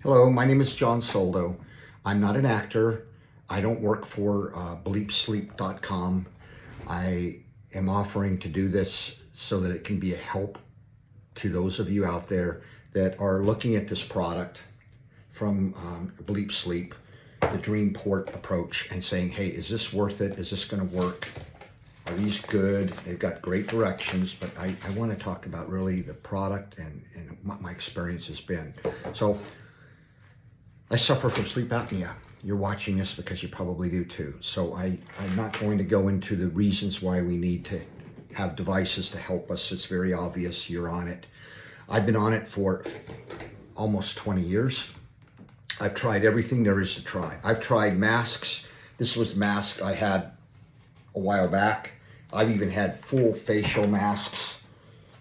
Hello, my name is John Soldo. I'm not an actor. I don't work for bleepsleep.com. I am offering to do this so that it can be a help to those of you out there that are looking at this product from Bleep Sleep, the DreamPort approach, and saying, hey, is this worth it? Is this going to work? Are these good? They've got great directions, but I want to talk about really the product and what my experience has been. So I suffer from sleep apnea. You're watching this because you probably do too. So I'm not going to go into the reasons why we need to have devices to help us. It's very obvious you're on it. I've been on it for almost 20 years. I've tried everything there is to try. I've tried masks. This was the mask I had a while back. I've even had full facial masks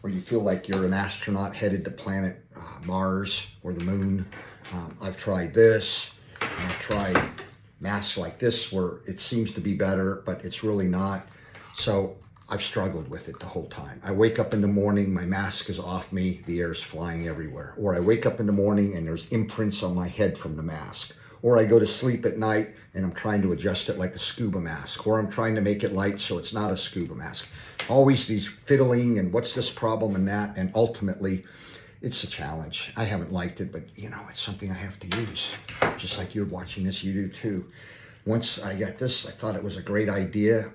where you feel like you're an astronaut headed to planet Mars or the moon. I've tried this, and I've tried masks like this where it seems to be better, but it's really not. So I've struggled with it the whole time. I wake up in the morning, my mask is off me, the air is flying everywhere. Or I wake up in the morning and there's imprints on my head from the mask. Or I go to sleep at night and I'm trying to adjust it like a scuba mask. Or I'm trying to make it light so it's not a scuba mask. Always these fiddling and what's this problem and that, and ultimately, it's a challenge. I haven't liked it, but you know, it's something I have to use. Just like you're watching this, you do too. Once I got this, I thought it was a great idea.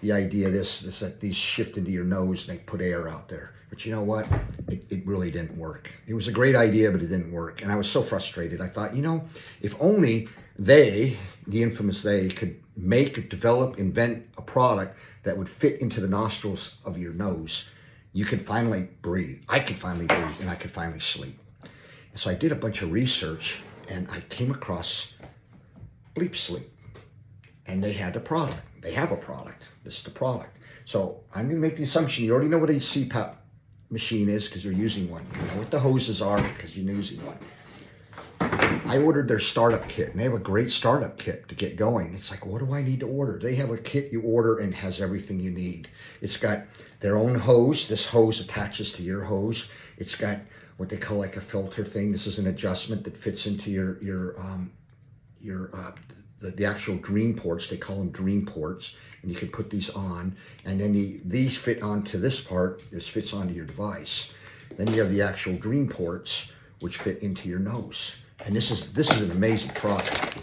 The idea of this is that these shift into your nose and they put air out there. But you know what? It really didn't work. It was a great idea, but it didn't work. And I was so frustrated. I thought, you know, if only they, the infamous they, could make, develop, invent a product that would fit into the nostrils of your nose, you could finally breathe. I could finally breathe and I could finally sleep. And so I did a bunch of research and I came across Bleep Sleep. And they had a product. They have a product. This is the product. So I'm going to make the assumption you already know what a CPAP machine is because you're using one. You know what the hoses are because you're using one. I ordered their startup kit, and they have a great startup kit to get going. It's like, what do I need to order? They have a kit you order and has everything you need. It's got their own hose. This hose attaches to your hose. It's got what they call like a filter thing. This is an adjustment that fits into the actual dream ports. They call them dream ports, and you can put these on. And then these fit onto this part. This fits onto your device. Then you have the actual dream ports, which fit into your nose. And this is an amazing product.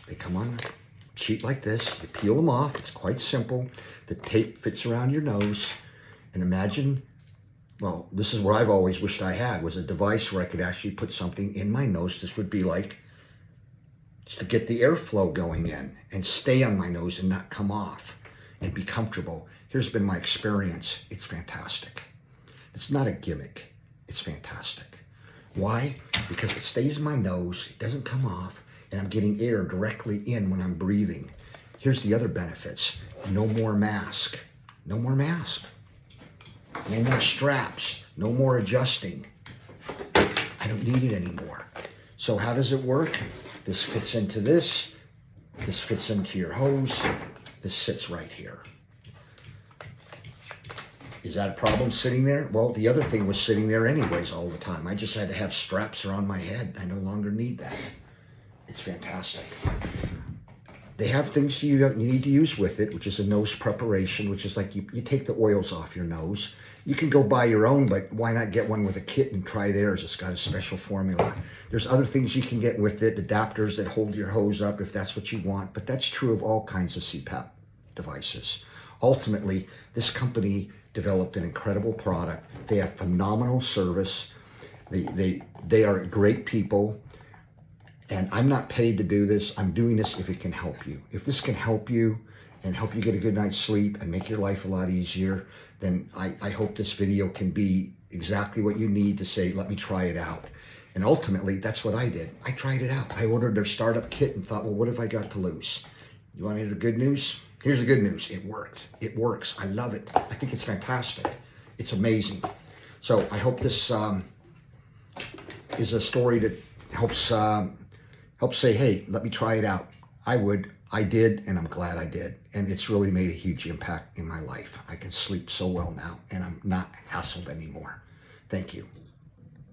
They come on a sheet like this. You peel them off. It's quite simple. The tape fits around your nose. And imagine, well, this is what I've always wished I had, was a device where I could actually put something in my nose. This would be like, to get the airflow going in and stay on my nose and not come off and be comfortable. Here's been my experience. It's fantastic. It's not a gimmick. It's fantastic. Why? Because it stays in my nose, it doesn't come off, and I'm getting air directly in when I'm breathing. Here's the other benefits. No more mask. No more mask. No more straps. No more adjusting. I don't need it anymore. So how does it work? This fits into this. This fits into your hose. This sits right here. Is that a problem sitting there? Well, the other thing was sitting there anyways all the time. I just had to have straps around my head. I no longer need that. It's fantastic. They have things you need to use with it, which is a nose preparation, which is like you take the oils off your nose. You can go buy your own, but why not get one with a kit and try theirs? It's got a special formula. There's other things you can get with it, adapters that hold your hose up if that's what you want, but that's true of all kinds of CPAP devices. Ultimately, this company developed an incredible product. They have phenomenal service. They are great people. And I'm not paid to do this. I'm doing this if it can help you. If this can help you and help you get a good night's sleep and make your life a lot easier, then I hope this video can be exactly what you need to say, let me try it out. And ultimately, that's what I did. I tried it out. I ordered their startup kit and thought, well, what have I got to lose? You want to hear the good news? Here's the good news. It worked. It works. I love it. I think it's fantastic. It's amazing. So I hope this is a story that helps say, hey, let me try it out. I did, and I'm glad I did. And it's really made a huge impact in my life. I can sleep so well now, and I'm not hassled anymore. Thank you.